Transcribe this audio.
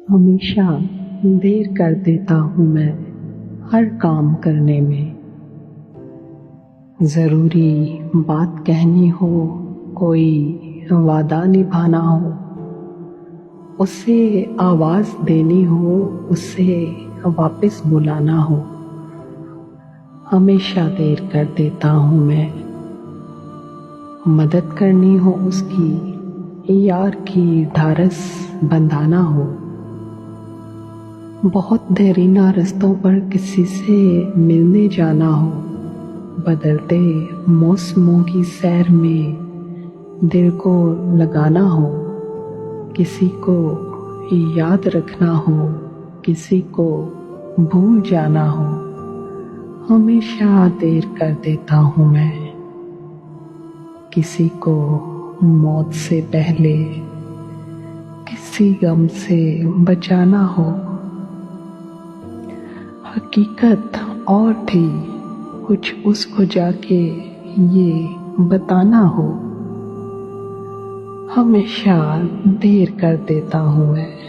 हमेशा देर कर देता हूँ मैं हर काम करने में। ज़रूरी बात कहनी हो, कोई वादा निभाना हो, उसे आवाज़ देनी हो, उसे वापस बुलाना हो, हमेशा देर कर देता हूँ मैं। मदद करनी हो उसकी, यार की ढारस बंधाना हो, बहुत देरीना रास्तों पर किसी से मिलने जाना हो, बदलते मौसमों की सैर में दिल को लगाना हो, किसी को याद रखना हो, किसी को भूल जाना हो, हमेशा देर कर देता हूँ मैं। किसी को मौत से पहले किसी गम से बचाना हो, हकीकत और थी कुछ उसको जाके ये बताना हो, हमेशा देर कर देता हूँ मैं।